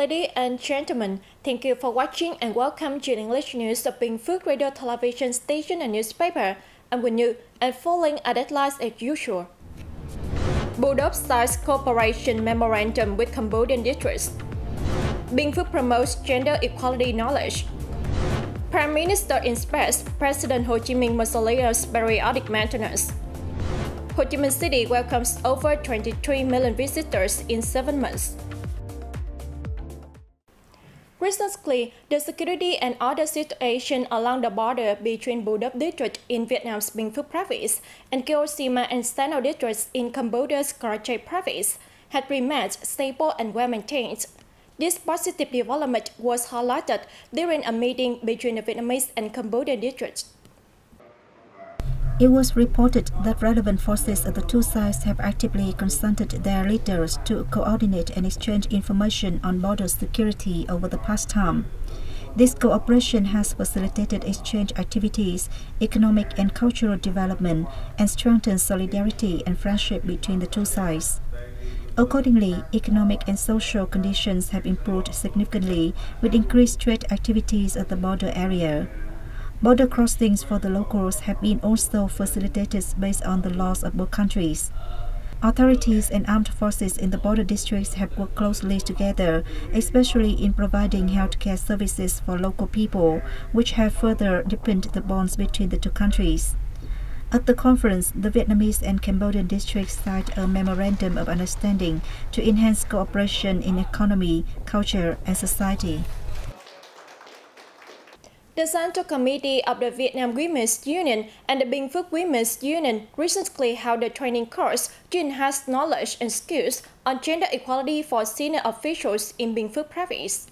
Ladies and gentlemen, thank you for watching and welcome to English News of Binh Phuoc Radio Television Station and Newspaper. I'm with you and following a deadline as usual. Bù Đốp signs cooperation memorandum with Cambodian districts. Binh Phuoc promotes gender equality knowledge. Prime Minister inspects President Ho Chi Minh Mausoleum's periodic maintenance. Ho Chi Minh City welcomes over 23 million visitors in 7 months. Recently, the security and other situation along the border between Bù Đốp district in Vietnam's Binh Phuoc province and Keo Sima and Sano districts in Cambodia's Karachay province had remained stable and well maintained. This positive development was highlighted during a meeting between the Vietnamese and Cambodian districts. It was reported that relevant forces of the two sides have actively consulted their leaders to coordinate and exchange information on border security over the past time. This cooperation has facilitated exchange activities, economic and cultural development, and strengthened solidarity and friendship between the two sides. Accordingly, economic and social conditions have improved significantly with increased trade activities at the border area. Border crossings for the locals have been also facilitated based on the laws of both countries. Authorities and armed forces in the border districts have worked closely together, especially in providing healthcare services for local people, which have further deepened the bonds between the two countries. At the conference, the Vietnamese and Cambodian districts signed a memorandum of understanding to enhance cooperation in economy, culture, and society. The Central Committee of the Vietnam Women's Union and the Binh Phuoc Women's Union recently held a training course to enhance knowledge and skills on gender equality for senior officials in Binh Phuoc province.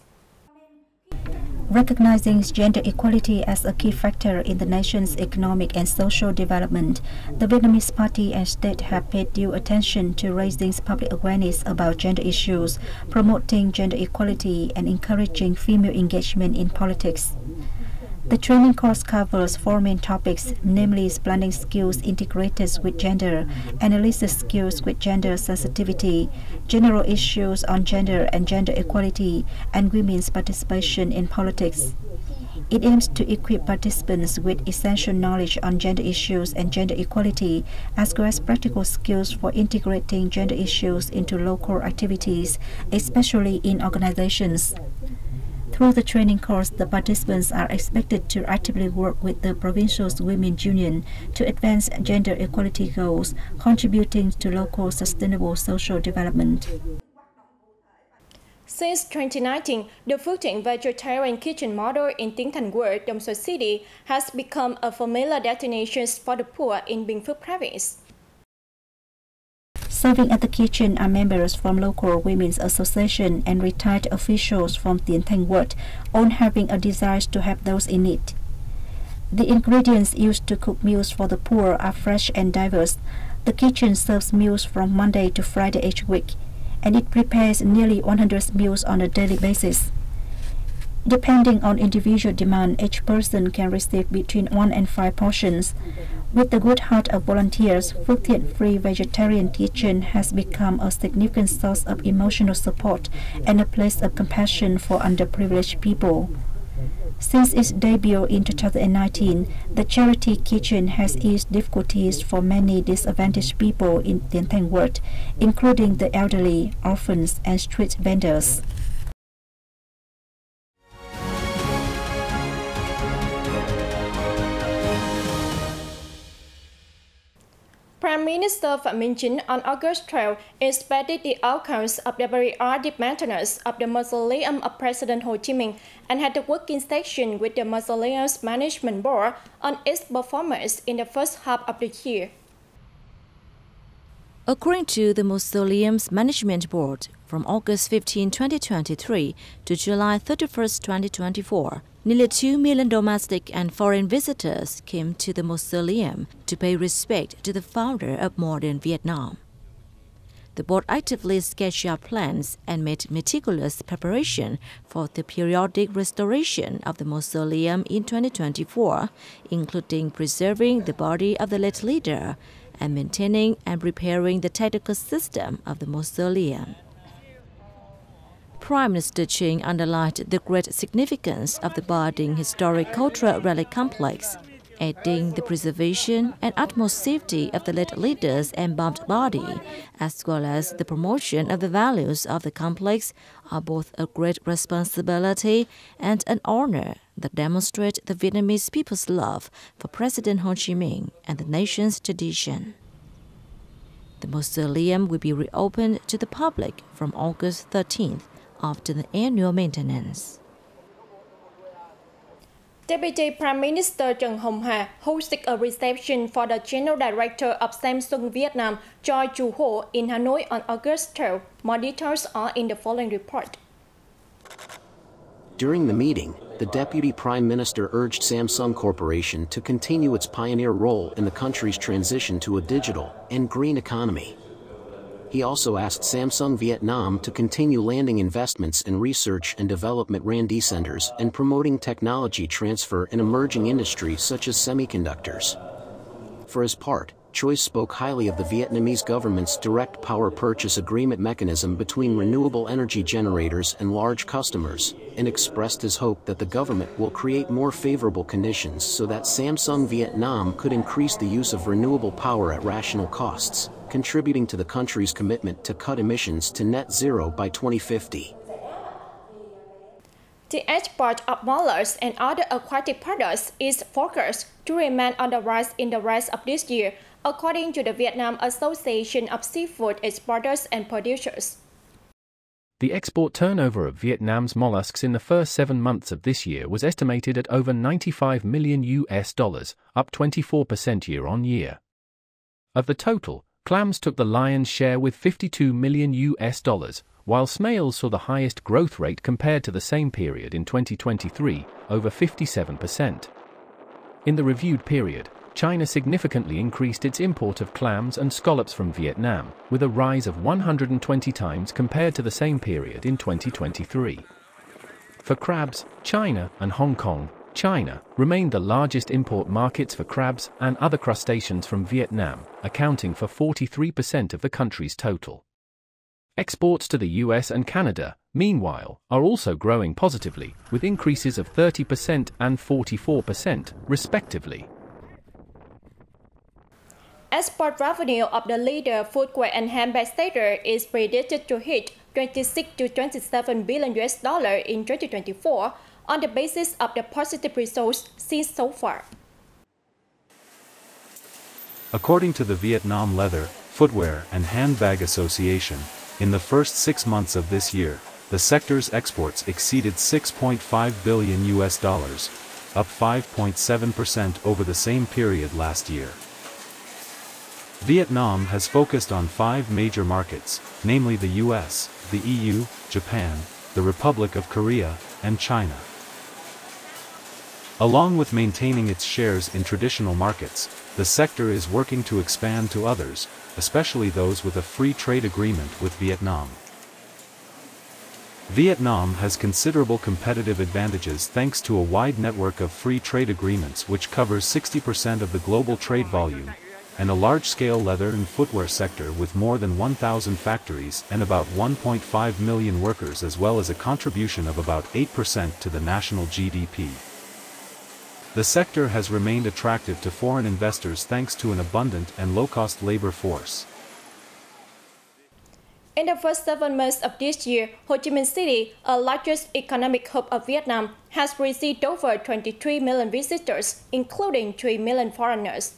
Recognizing gender equality as a key factor in the nation's economic and social development, the Vietnamese party and state have paid due attention to raising public awareness about gender issues, promoting gender equality, and encouraging female engagement in politics. The training course covers 4 main topics, namely planning skills integrated with gender, analysis skills with gender sensitivity, general issues on gender and gender equality, and women's participation in politics. It aims to equip participants with essential knowledge on gender issues and gender equality, as well as practical skills for integrating gender issues into local activities, especially in organizations. Through the training course, the participants are expected to actively work with the provincial women's union to advance gender equality goals, contributing to local sustainable social development. Since 2019, the food and vegetarian kitchen model in Tinh Thành World, Dong Xoài City, has become a familiar destination for the poor in Binh Phuoc province. Serving at the kitchen are members from local women's association and retired officials from Tinh Thành World, all having a desire to help those in need. The ingredients used to cook meals for the poor are fresh and diverse. The kitchen serves meals from Monday to Friday each week, and it prepares nearly 100 meals on a daily basis. Depending on individual demand, each person can receive between 1 and 5 portions. With the good heart of volunteers, Phuoc Thiện Free Vegetarian Kitchen has become a significant source of emotional support and a place of compassion for underprivileged people. Since its debut in 2019, the charity kitchen has eased difficulties for many disadvantaged people in Tinh Thành World, including the elderly, orphans, and street vendors. Prime Minister Phạm Minh Chính on August 12 inspected the outcomes of the periodic maintenance of the mausoleum of President Ho Chi Minh and had a working session with the mausoleum's management board on its performance in the first half of the year. According to the Mausoleum's Management Board, from August 15, 2023 to July 31, 2024, nearly 2 million domestic and foreign visitors came to the mausoleum to pay respect to the founder of modern Vietnam. The board actively sketched out plans and made meticulous preparation for the periodic restoration of the mausoleum in 2024, including preserving the body of the late leader and maintaining and repairing the technical system of the mausoleum. Prime Minister Truyền underlined the great significance of the budding historic cultural relic complex, adding the preservation and utmost safety of the late leader's embalmed body, as well as the promotion of the values of the complex, are both a great responsibility and an honor that demonstrate the Vietnamese people's love for President Ho Chi Minh and the nation's tradition. The mausoleum will be reopened to the public from August 13th after the annual maintenance. Deputy Prime Minister Trần Hồng Hà hosted a reception for the General Director of Samsung Vietnam, Choi Chu-ho, in Hanoi on August 12. More details are in the following report. During the meeting, the Deputy Prime Minister urged Samsung Corporation to continue its pioneer role in the country's transition to a digital and green economy. He also asked Samsung Vietnam to continue landing investments in research and development R&D centers and promoting technology transfer in emerging industries such as semiconductors. For his part, Choi spoke highly of the Vietnamese government's direct power purchase agreement mechanism between renewable energy generators and large customers, and expressed his hope that the government will create more favorable conditions so that Samsung Vietnam could increase the use of renewable power at rational costs, contributing to the country's commitment to cut emissions to net zero by 2050. The export of mollusks and other aquatic products is forecast to remain on the rise in the rest of this year, according to the Vietnam Association of Seafood Exporters and Producers. The export turnover of Vietnam's mollusks in the first 7 months of this year was estimated at over $95 million, up 24% year-on-year. Of the total, clams took the lion's share with $52 million, while snails saw the highest growth rate compared to the same period in 2023, over 57%. In the reviewed period, China significantly increased its import of clams and scallops from Vietnam, with a rise of 120 times compared to the same period in 2023. For crabs, China and Hong Kong, China remained the largest import markets for crabs and other crustaceans from Vietnam, accounting for 43% of the country's total. Exports to the US and Canada, meanwhile, are also growing positively, with increases of 30% and 44%, respectively. Export revenue of the leader footwear and handbag sector is predicted to hit $26 to $27 billion in 2024 on the basis of the positive results seen so far. According to the Vietnam Leather, Footwear and Handbag Association, in the first 6 months of this year, the sector's exports exceeded $6.5 billion, up 5.7% over the same period last year. Vietnam has focused on 5 major markets, namely the US, the EU, Japan, the Republic of Korea, and China. Along with maintaining its shares in traditional markets, the sector is working to expand to others, especially those with a free trade agreement with Vietnam. Vietnam has considerable competitive advantages thanks to a wide network of free trade agreements which covers 60% of the global trade volume, and a large-scale leather and footwear sector with more than 1,000 factories and about 1.5 million workers, as well as a contribution of about 8% to the national GDP. The sector has remained attractive to foreign investors thanks to an abundant and low-cost labor force. In the first 7 months of this year, Ho Chi Minh City, a largest economic hub of Vietnam, has received over 23 million visitors, including 3 million foreigners.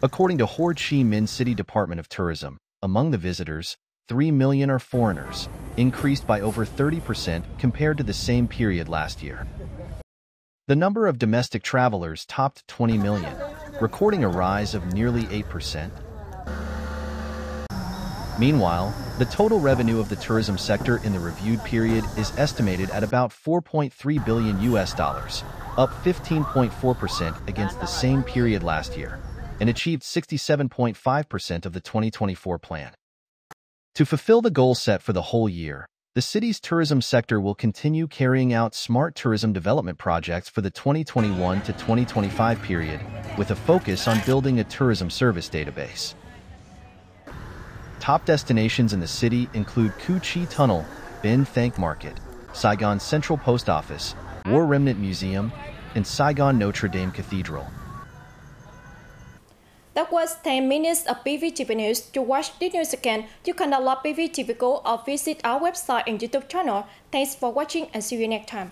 According to Ho Chi Minh City Department of Tourism, among the visitors, 3 million are foreigners, increased by over 30% compared to the same period last year. The number of domestic travelers topped 20 million, recording a rise of nearly 8%. Meanwhile, the total revenue of the tourism sector in the reviewed period is estimated at about $4.3 billion, up 15.4% against the same period last year, and achieved 67.5% of the 2024 plan. To fulfill the goal set for the whole year, the city's tourism sector will continue carrying out smart tourism development projects for the 2021 to 2025 period, with a focus on building a tourism service database. Top destinations in the city include Cu Chi Tunnel, Binh Phuoc Market, Saigon Central Post Office, War Remnant Museum, and Saigon Notre Dame Cathedral. That was 10 minutes of BPTV News. To watch this news again, you can download BPTV Go or visit our website and YouTube channel. Thanks for watching and see you next time.